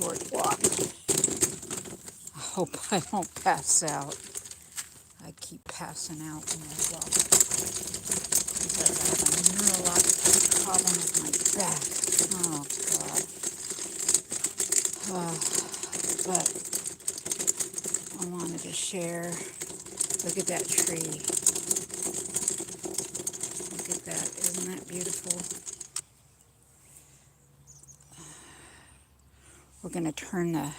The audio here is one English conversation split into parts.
short walk. I hope I don't pass out. I keep passing out when I walk because I have a neurological problem with my back. Oh, God. But I wanted to share. Look at that tree. Look at that. Isn't that beautiful? We're going to turn the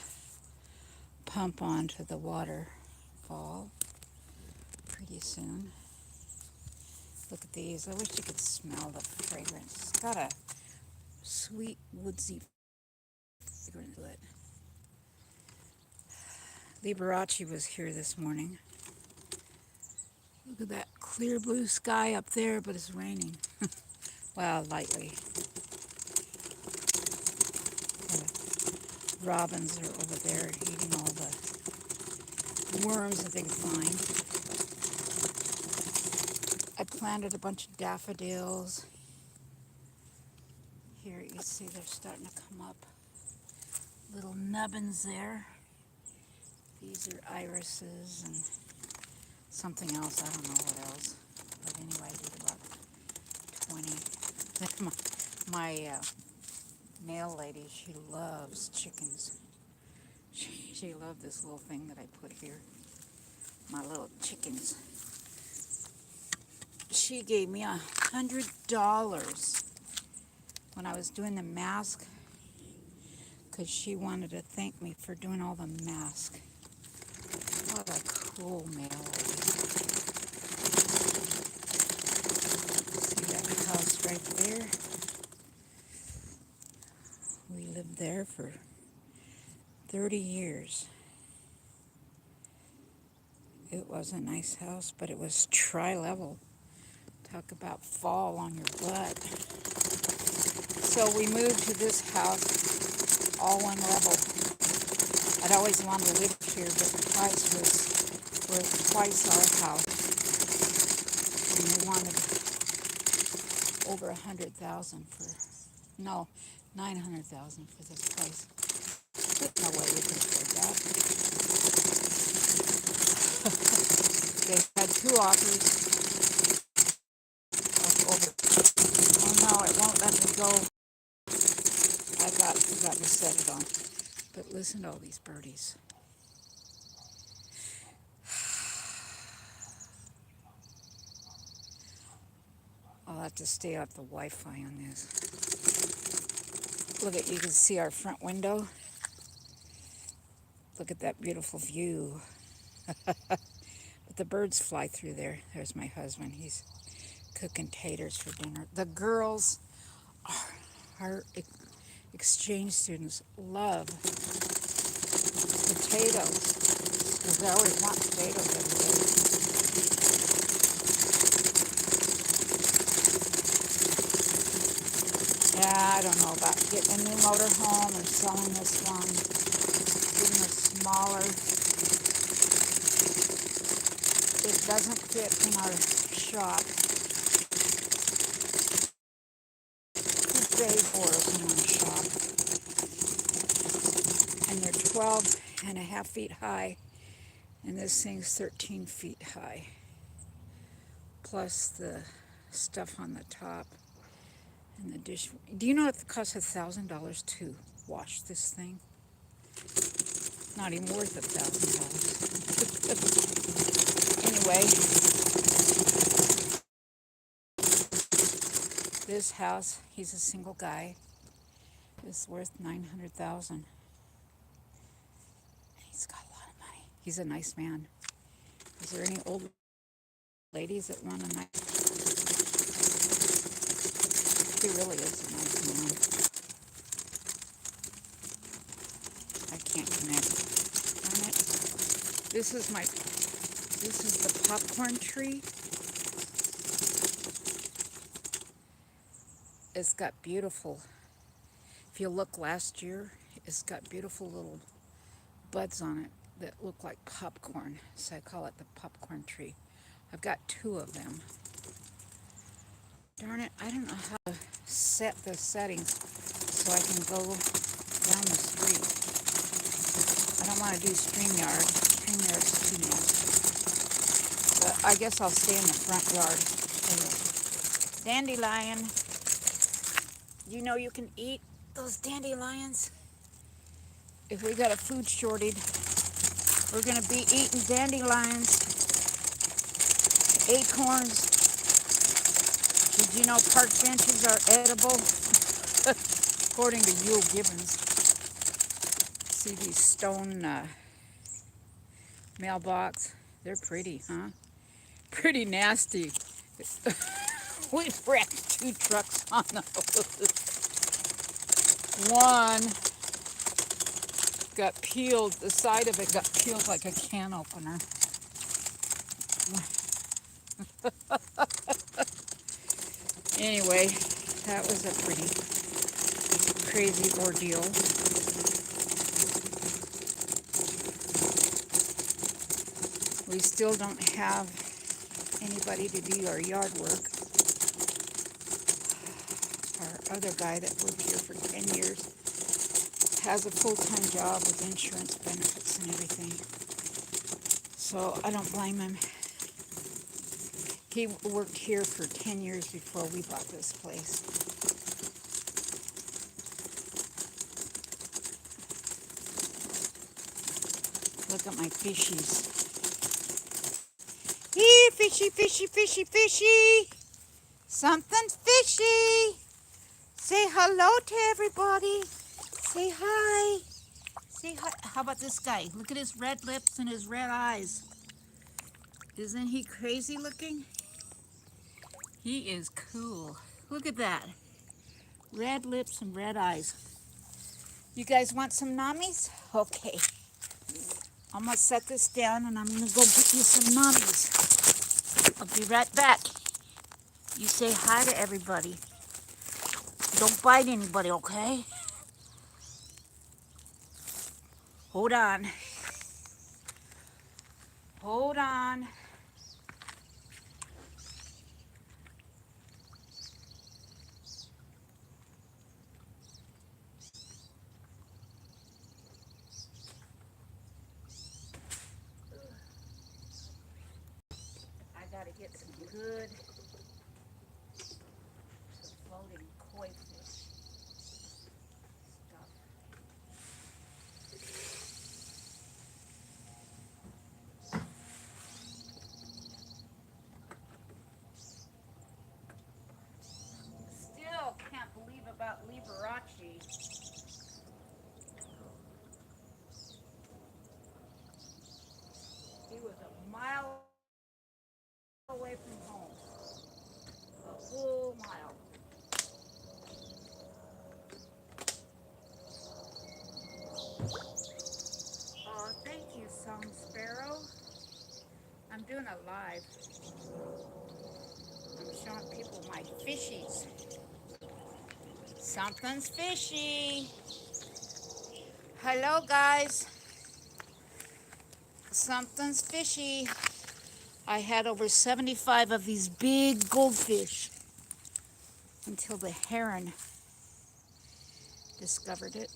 pump on to the waterfall pretty soon. Look at these. I wish you could smell the fragrance. It's got a sweet, woodsy fragrance to it. Liberace was here this morning. Look at that clear blue sky up there, but it's raining. Well, lightly. The robins are over there eating all the worms that they can find. I planted a bunch of daffodils. Here you see they're starting to come up. Little nubbins there. These are irises and something else. I don't know what else. But anyway, I did about 20. my nail lady, she loves chickens. She loved this little thing that I put here. My little chickens. She gave me $100 when I was doing the mask because she wanted to thank me for doing all the mask. What a cool mail lady. See that house right there? We lived there for 30 years. It was a nice house, but it was tri-level. Talk about fall on your butt. So we moved to this house, all one level. I'd always wanted to live here, but the price was worth twice our house. And they wanted over $100,000 for, no, $900,000 for this place. There's no way we can afford that. They had two offers of over. Oh no, it won't let me go. I forgot to set it on. But listen to all these birdies. I'll have to stay off the Wi-Fi on this. Look at, you can see our front window. Look at that beautiful view. But the birds fly through there. There's my husband. He's cooking taters for dinner. The girls, our exchange students, love potatoes because they always want potatoes every day. Yeah, I don't know about getting a new motorhome or selling this one, getting a smaller. It doesn't fit in our shop. Too big for us in our shop. And they're 12.5 feet high, and this thing's 13 feet high. Plus the stuff on the top. And the dish. Do you know it costs $1,000 to wash this thing? Not even worth $1,000. Anyway, this house, he's a single guy, is worth $900,000. He's got a lot of money. He's a nice man. Is there any old ladies that want a nice? He really is a nice man. I can't connect. Darn it. This is the popcorn tree. It's got beautiful, if you look last year, it's got beautiful little buds on it that look like popcorn. So I call it the popcorn tree. I've got 2 of them. Darn it, I don't know how to set the settings so I can go down the street. want to do StreamYard. StreamYard's too nasty. But I guess I'll stay in the front yard. Dandelion. You know you can eat those dandelions? If we got a food shortage, we're going to be eating dandelions, acorns. Did you know park benches are edible? According to Yule Gibbons. See these stone mailbox? They're pretty, huh? Pretty nasty. We wrecked 2 trucks on those. One got peeled, the side of it got peeled like a can opener. Anyway, that was a pretty crazy ordeal. We still don't have anybody to do our yard work. Our other guy that lived here for 10 years has a full-time job with insurance benefits and everything. So I don't blame him. He worked here for 10 years before we bought this place. Look at my fishies. Here, fishy, fishy, fishy, fishy. Something's fishy. Say hello to everybody. Say hi. Say hi. How about this guy? Look at his red lips and his red eyes. Isn't he crazy looking? He is cool. Look at that. Red lips and red eyes. You guys want some nammies? Okay. I'm going to set this down and I'm going to go get you some nammies. I'll be right back. You say hi to everybody. Don't bite anybody, okay? Hold on. Hold on. I gotta get some good floating koi fish stuff. Still can't believe about Liberace. He was a mile away from home. A full mile. Oh, thank you, Song Sparrow. I'm doing a live. I'm showing people my fishies. Something's fishy. Hello, guys. Something's fishy. I had over 75 of these big goldfish until the heron discovered it.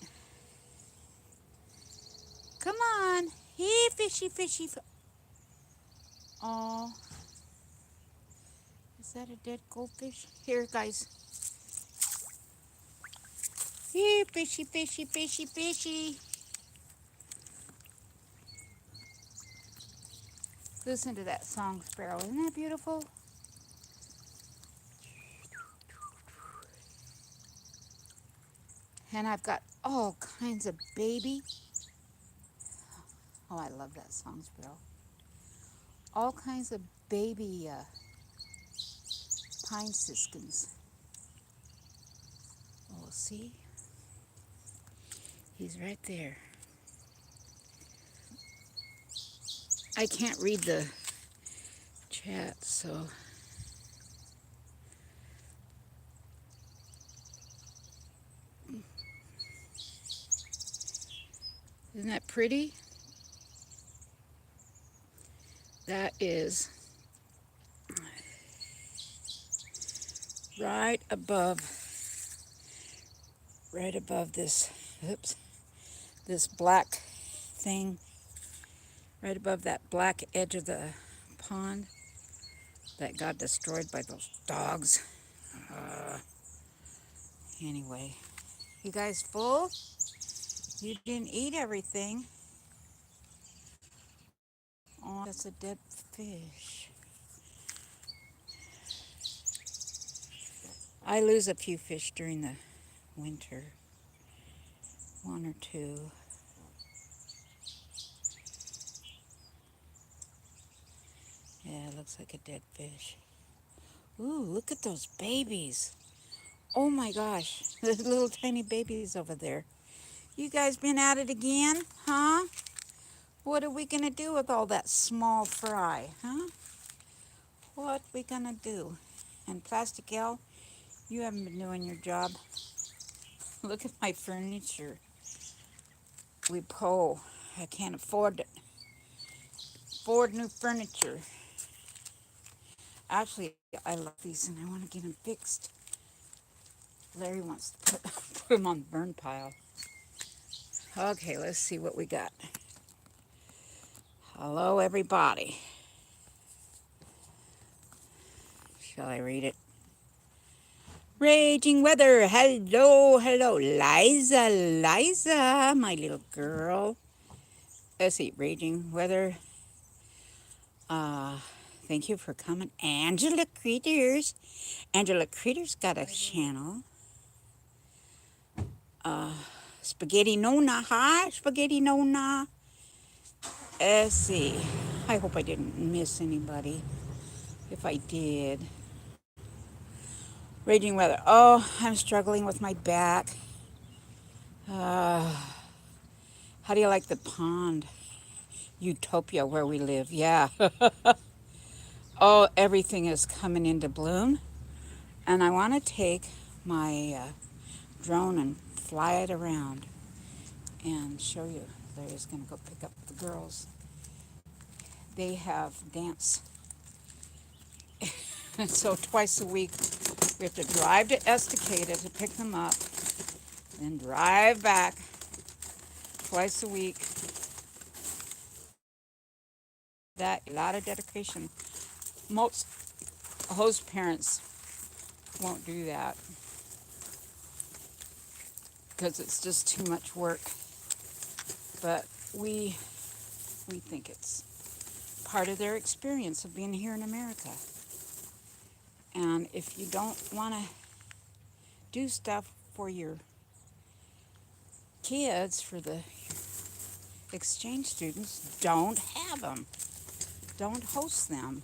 Come on. Hey, fishy, fishy. Oh, is that a dead goldfish? Here, guys. Here, fishy, fishy, fishy, fishy. Listen to that song, Sparrow. Isn't that beautiful? And I've got all kinds of baby. Oh, I love that song, Sparrow. All kinds of baby pine siskins. Oh, see? He's right there. I can't read the chat, so... Isn't that pretty? That is right above this, oops, this black thing right above that black edge of the pond that got destroyed by those dogs. Anyway, you guys full? You didn't eat everything. Oh, that's a dead fish. I lose a few fish during the winter. One or two. Yeah, it looks like a dead fish. Ooh, look at those babies. Oh my gosh, there's little tiny babies over there. You guys been at it again, huh? What are we gonna do with all that small fry, huh? What we gonna do? And Plastic Al, you haven't been doing your job. Look at my furniture. I can't afford it. Afford new furniture. Actually, I love these and I want to get them fixed. Larry wants to put them on the burn pile. Okay, let's see what we got. Hello, everybody. Shall I read it? Raging weather. Hello, hello. Liza, my little girl. Let's see, raging weather. Thank you for coming. Angela Critters. Angela Critters got a channel. Spaghetti Nona. Hi, Spaghetti Nona. Let's see. I hope I didn't miss anybody. If I did. Raging weather. Oh, I'm struggling with my back. How do you like the pond? Utopia where we live. Yeah. Oh, everything is coming into bloom. And I want to take my drone and fly it around and show you. Larry's going to go pick up the girls. They have dance. And so twice a week, we have to drive to Estacada to pick them up, then drive back twice a week. That, a lot of dedication. Most host parents won't do that because it's just too much work. But we think it's part of their experience of being here in America. And if you don't want to do stuff for your kids, for the exchange students, don't have them. Don't host them.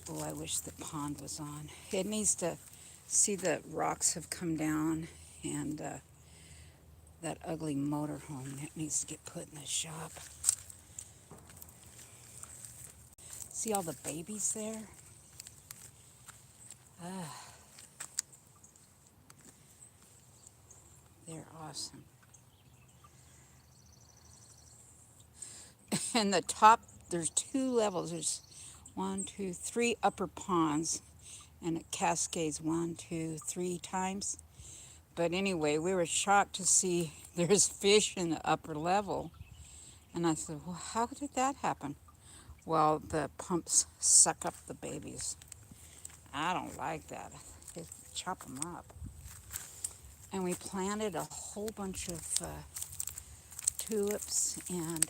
Oh, I wish the pond was on. It needs to see the rocks have come down and that ugly motorhome that needs to get put in the shop. See all the babies there? They're awesome. And the top, there's 2 levels. There's 1, 2, 3 upper ponds, and it cascades 1, 2, 3 times. But anyway, we were shocked to see there's fish in the upper level. And I said, well, how did that happen? Well, the pumps suck up the babies. I don't like that. They chop them up. And we planted a whole bunch of tulips and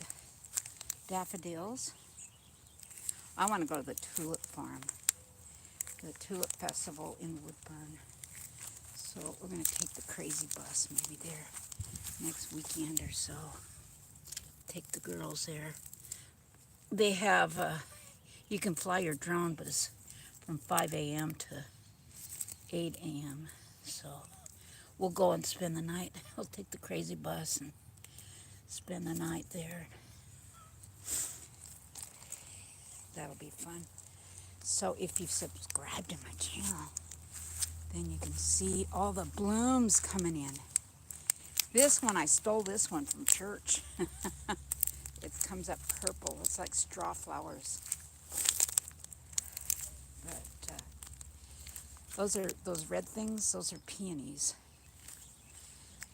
daffodils. I want to go to the tulip farm, the tulip festival in Woodburn. So we're going to take the crazy bus maybe there next weekend or so. Take the girls there. They have, you can fly your drone, but it's from 5 a.m. to 8 a.m. So we'll go and spend the night. We'll take the crazy bus and spend the night there. That'll be fun. So if you've subscribed to my channel, then you can see all the blooms coming in. This one, I stole this one from church. It comes up purple. It's like straw flowers. But those red things, those are peonies.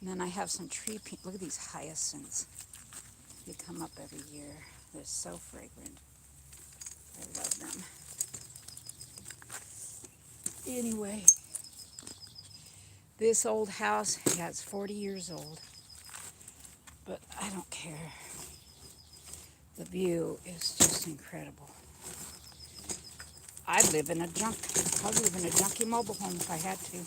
And then I have some tree look at these hyacinths. They come up every year. They're so fragrant. I love them. Anyway, this old house has 40 years old, but I don't care. The view is just incredible. I'd live in a junky mobile home if I had to.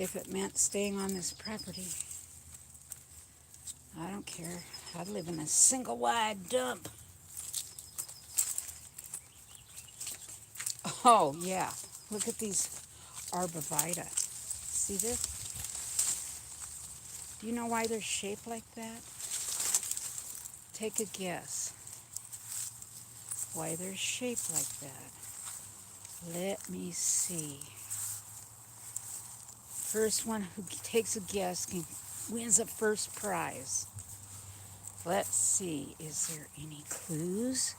If it meant staying on this property, I don't care. I'd live in a single wide dump. Oh, yeah. Look at these arborvitae. See this? Do you know why they're shaped like that? Take a guess why they're shaped like that. Let me see. First one who takes a guess wins the first prize. Let's see, is there any clues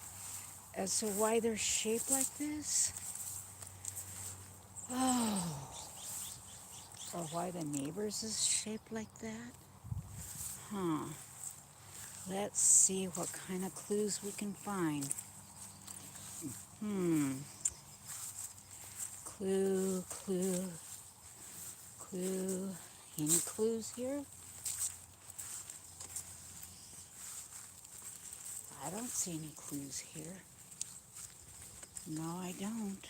as to why they're shaped like this? Oh, or why the neighbor's is shaped like that? Huh. Let's see what kind of clues we can find. Clue. Any clues here? I don't see any clues here. No, I don't.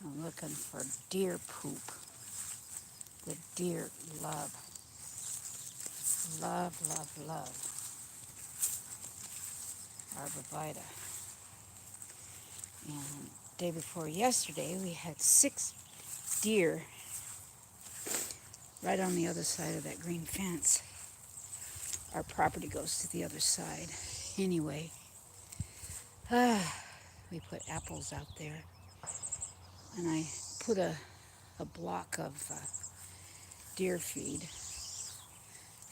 I'm looking for deer poop. The deer love arborvitae. And day before yesterday, we had 6 deer right on the other side of that green fence. Our property goes to the other side. Anyway, we put apples out there, and I put a block of deer feed.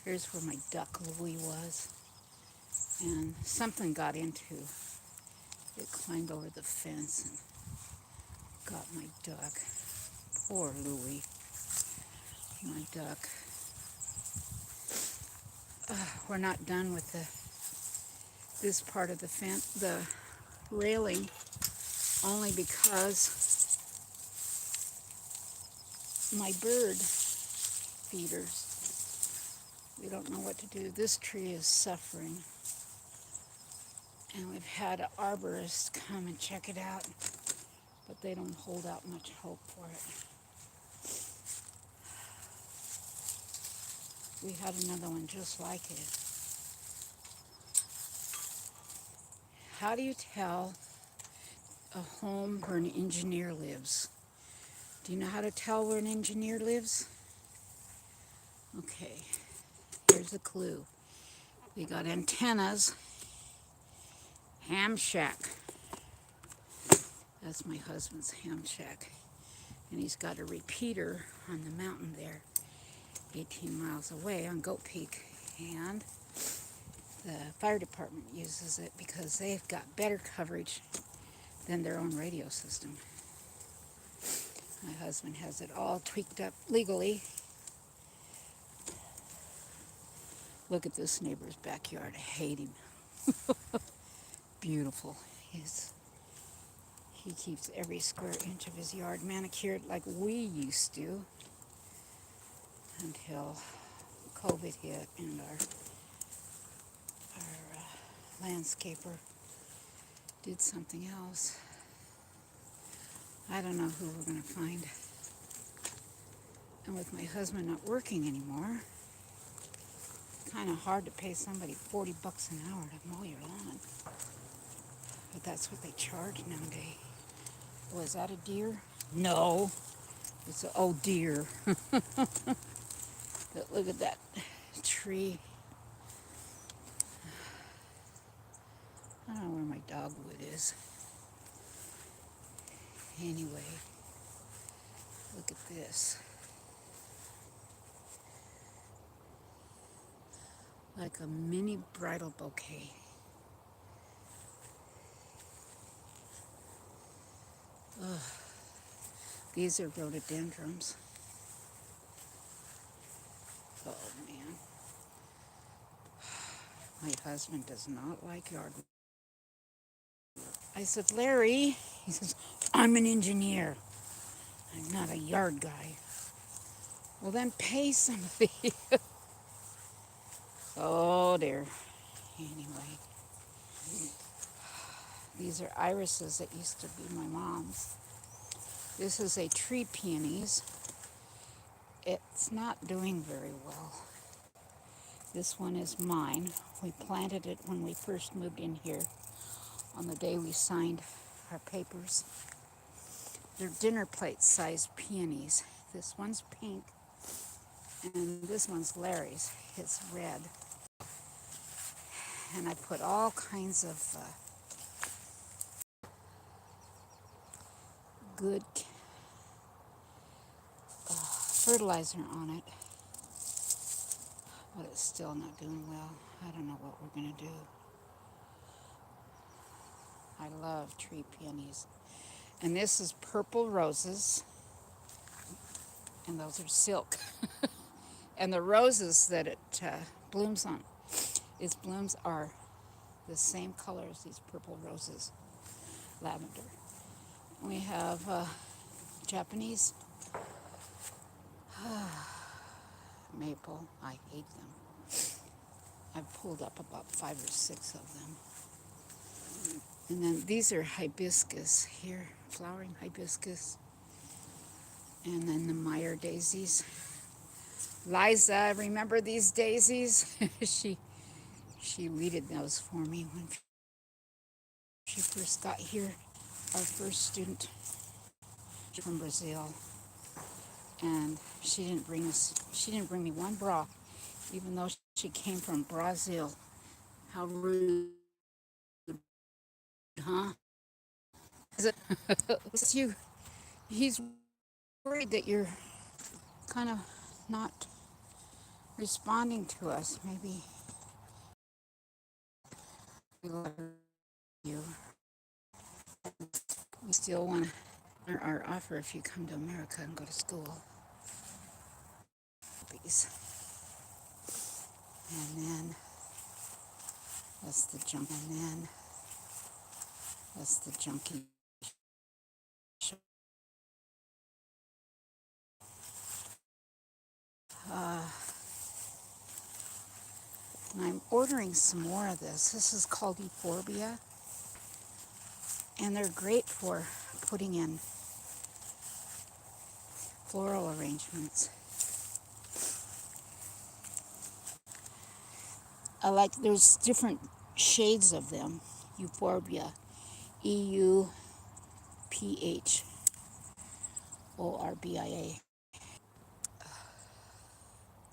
Here's where my duck Louie was, and something got into it, climbed over the fence and got my duck. Poor Louie, my duck. We're not done with this part of the fence, the railing, only because my bird feeders, we don't know what to do. This tree is suffering, and we've had an arborist come and check it out, but they don't hold out much hope for it. We had another one just like it. How do you tell a home where an engineer lives? Do you know how to tell where an engineer lives? Okay, here's a clue. We got antennas, ham shack. That's my husband's ham shack. And he's got a repeater on the mountain there, 18 miles away on Goat Peak. And the fire department uses it because they've got better coverage than their own radio system. My husband has it all tweaked up legally. Look at this neighbor's backyard. I hate him. Beautiful. He keeps every square inch of his yard manicured like we used to until COVID hit and our landscaper did something else. I don't know who we're going to find. And with my husband not working anymore, it's kind of hard to pay somebody $40 an hour to mow your lawn. But that's what they charge nowadays. Oh, is that a deer? No. It's an old deer. But look at that tree. I don't know where my dogwood is. Anyway, look at this. Like a mini bridal bouquet. Ugh. These are rhododendrons. Oh man, my husband does not like yard work. I said, Larry, he says, I'm an engineer. I'm not a yard guy. Well, then pay somebody. Oh dear. Anyway, these are irises that used to be my mom's. This is a tree peonies. It's not doing very well. This one is mine. We planted it when we first moved in here on the day we signed our papers. They're dinner plate sized peonies. This one's pink and this one's Larry's. It's red. And I put all kinds of good fertilizer on it, but it's still not doing well. I don't know what we're going to do. I love tree peonies. And this is purple roses, and those are silk. And the roses that it blooms on, its blooms are the same color as these purple roses, lavender. We have Japanese maple. I hate them. I've pulled up about 5 or 6 of them. And then these are hibiscus here, flowering hibiscus. And then the Meyer Daisies. Liza, remember these daisies? she weeded those for me when she first got here. Our first student from Brazil. And she didn't bring me one bra, even though she came from Brazil. How rude, huh? Is it? It's you. He's worried that you're kind of not responding to us. Maybe we love you. We still want to honor our offer if you come to America and go to school. Please. And then that's the junk. And then that's the junkie. And I'm ordering some more of this. This is called euphorbia. And they're great for putting in floral arrangements. There's different shades of them. Euphorbia. EUPHORBIA.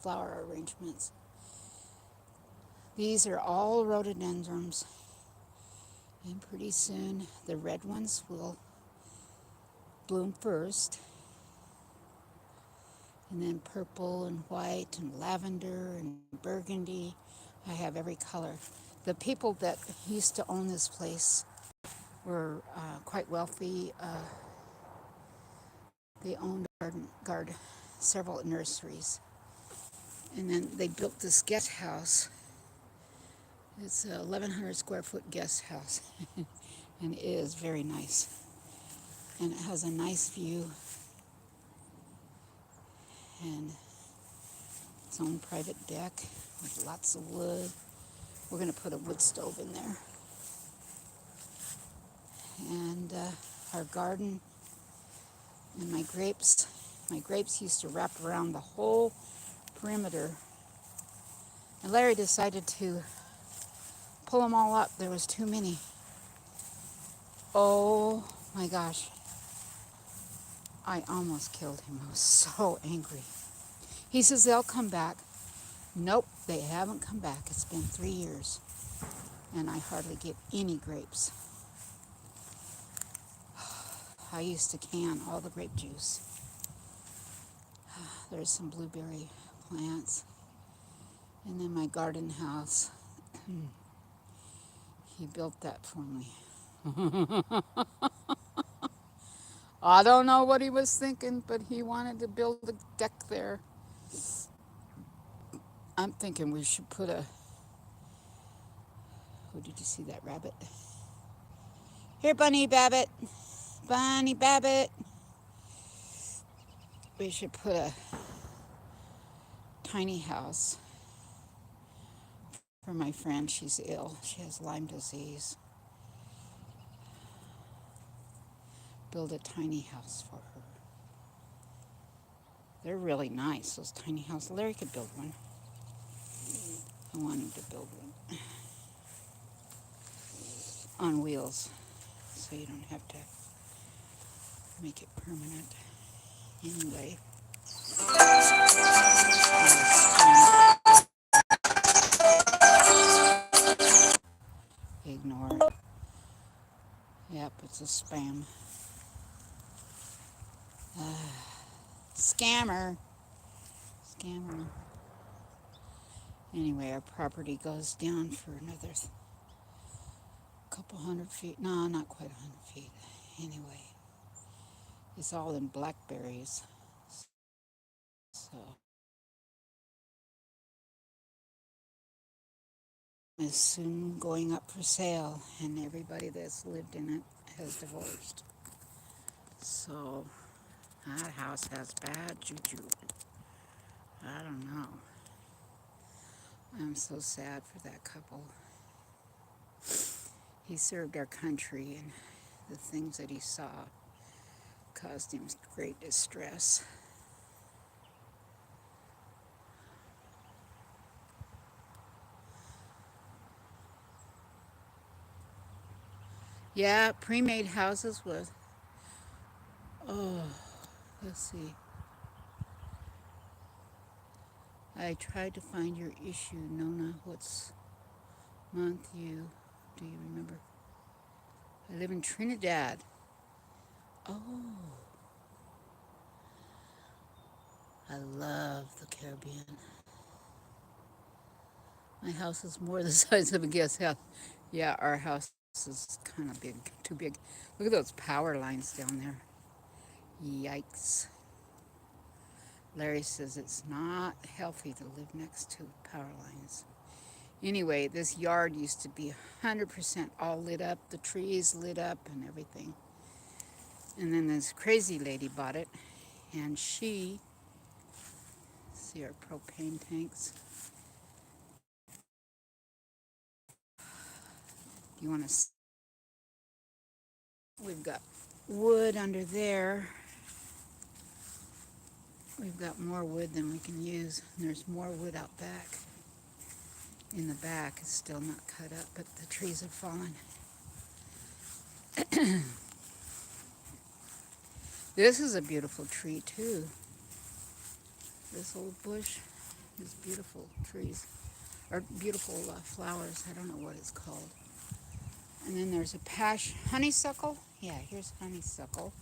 Flower arrangements. These are all rhododendrons. And pretty soon the red ones will bloom first. And then purple and white and lavender and burgundy. I have every color. The people that used to own this place were quite wealthy. They owned several nurseries. And then they built this guest house. It's a 1,100 square foot guest house. And it is very nice. And it has a nice view. And its own private deck with lots of wood. We're going to put a wood stove in there. And our garden and my grapes. My grapes used to wrap around the whole perimeter. And Larry decided to pull them all up. There was too many. Oh my gosh. I almost killed him. I was so angry. He says they'll come back. Nope, they haven't come back. It's been 3 years. And I hardly get any grapes. I used to can all the grape juice. There's some blueberry plants. And then my garden house. He built that for me. I don't know what he was thinking, but he wanted to build a deck there. I'm thinking we should put a... Oh, did you see that rabbit? Here, Bunny Babbit. Bunny Babbit. We should put a tiny house for my friend. She's ill. She has Lyme disease. Build a tiny house for her. They're really nice, those tiny houses. Larry could build one. I want him to build one. On wheels, so you don't have to make it permanent. Anyway. Ignore it. Yep, it's a spam. Scammer. Scammer. Anyway, our property goes down for another couple 100 feet. No, not quite 100 feet. Anyway, it's all in blackberries. So, is soon going up for sale, and everybody that's lived in it has divorced. So, that house has bad juju. I don't know. I'm so sad for that couple. He served our country, and the things that he saw caused him great distress. Yeah, pre-made houses with... Oh, let's see. I tried to find your issue, Nona. What's month you... Do you remember? I live in Trinidad. Oh. I love the Caribbean. My house is more the size of a guest house. Yeah, our house is kind of big, too big. Look at those power lines down there. Yikes. Larry says it's not healthy to live next to power lines. Anyway, this yard used to be 100% all lit up, the trees lit up and everything. And then this crazy lady bought it, and she... See our propane tanks. You want to... We've got wood under there. We've got more wood than we can use. And there's more wood out back. In the back, it's still not cut up, but the trees have fallen. This is a beautiful tree, too. This old bush is beautiful trees. Or beautiful flowers. I don't know what it's called. And then there's a honeysuckle. Yeah, here's honeysuckle.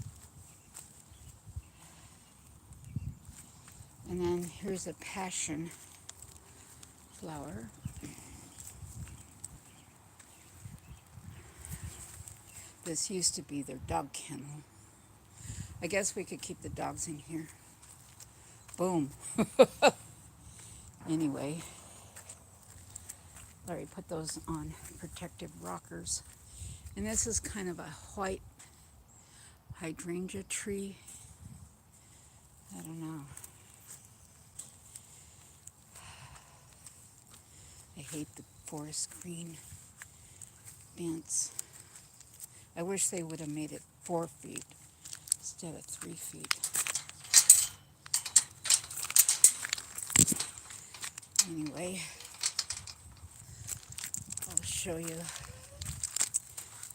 And then here's a passion flower. This used to be their dog kennel. I guess we could keep the dogs in here. Boom. Anyway, Larry put those on protective rockers. And this is kind of a white hydrangea tree. I don't know. I hate the forest green fence. I wish they would have made it 4 feet instead of 3 feet. Anyway, I'll show you.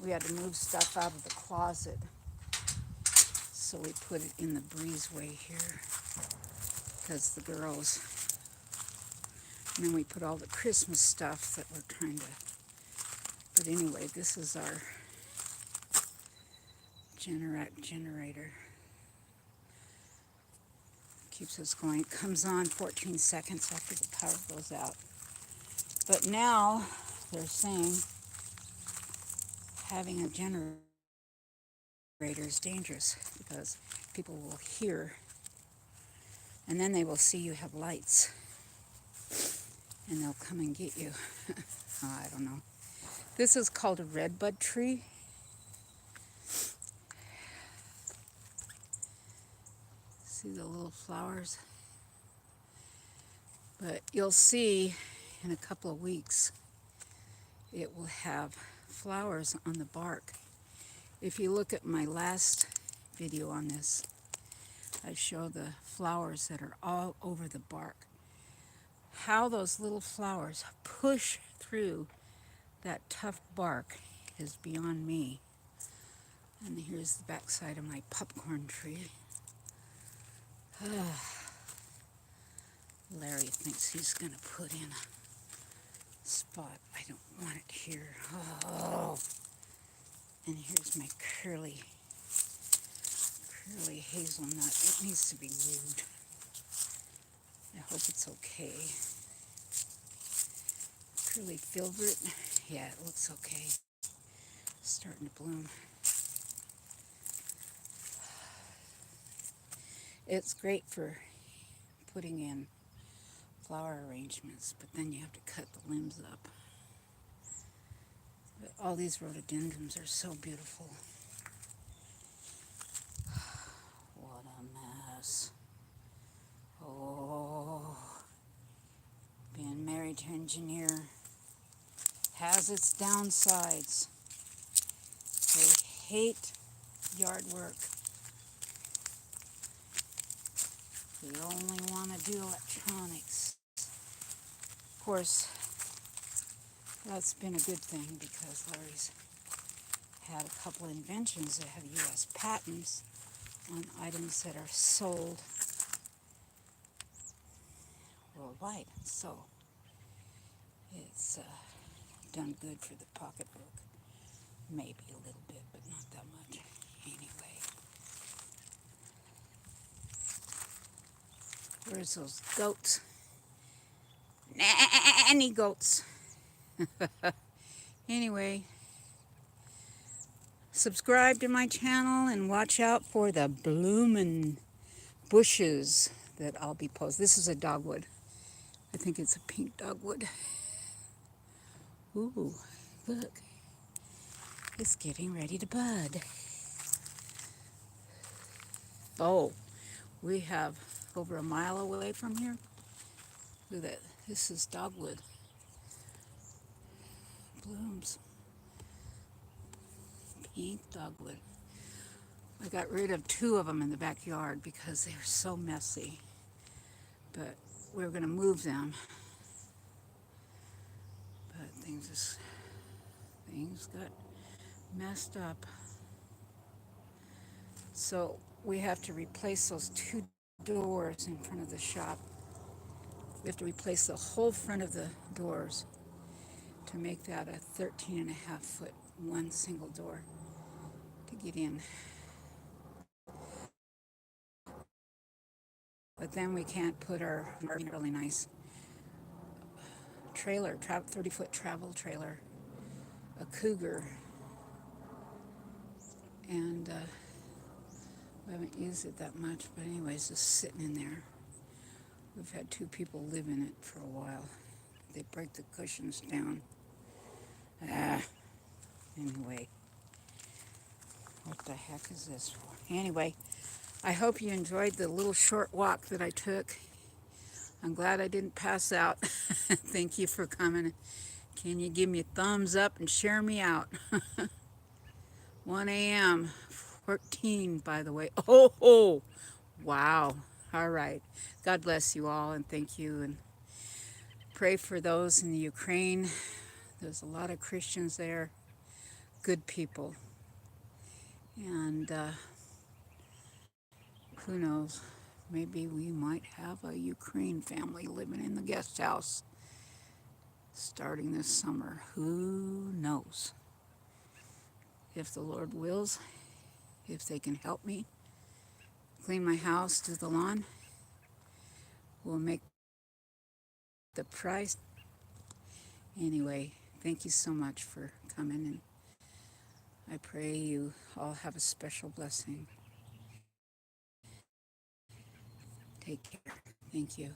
We had to move stuff out of the closet, so we put it in the breezeway here because the girls... And then we put all the Christmas stuff that we're trying to... But anyway, this is our generator. Keeps us going. It comes on 14 seconds after the power goes out. But now they're saying having a generator is dangerous because people will hear, and then they will see you have lights, and they'll come and get you. I don't know. This is called a redbud tree. See the little flowers? But you'll see in a couple of weeks it will have flowers on the bark. If you look at my last video on this, I show the flowers that are all over the bark. How those little flowers push through that tough bark is beyond me. And here's the backside of my popcorn tree. Larry thinks he's going to put in a spot. I don't want it here. Oh. And here's my curly hazelnut. It needs to be moved. I hope it's okay. Curly filbert. Yeah, it looks okay. Starting to bloom. It's great for putting in flower arrangements, but then you have to cut the limbs up. But all these rhododendrons are so beautiful. What a mess. Oh, being married to an engineer has its downsides. They hate yard work. They only want to do electronics. Of course, that's been a good thing because Larry's had a couple of inventions that have U.S. patents on items that are sold worldwide. So it's done good for the pocketbook. Maybe a little bit, but not that much. Anyway. Where's those goats? Nanny goats. Anyway, subscribe to my channel and watch out for the bloomin' bushes that I'll be posting. This is a dogwood. I think it's a pink dogwood. Ooh, look. It's getting ready to bud. Oh, we have over a mile away from here. Look at that. This is dogwood. Blooms. Pink dogwood. I got rid of 2 of them in the backyard because they were so messy. But we're going to move them. But things got messed up. So we have to replace those 2 doors in front of the shop. We have to replace the whole front of the doors to make that a 13.5-foot, one single door to get in. But then we can't put our really nice trailer, 30-foot travel trailer, a Cougar, and we haven't used it that much, but anyways, just sitting in there. We've had 2 people live in it for a while. They break the cushions down. Anyway, what the heck is this for? Anyway, I hope you enjoyed the little short walk that I took. I'm glad I didn't pass out. Thank you for coming. Can you give me a thumbs up and share me out? 1 a.m. 14, by the way. Oh, wow. All right. God bless you all, and thank you. And pray for those in the Ukraine. There's a lot of Christians there, good people. And who knows, maybe we might have a Ukraine family living in the guest house starting this summer. Who knows? If the Lord wills, if they can help me clean my house, do the lawn, we'll make the price. Anyway, thank you so much for coming, and I pray you all have a special blessing. Take care. Thank you.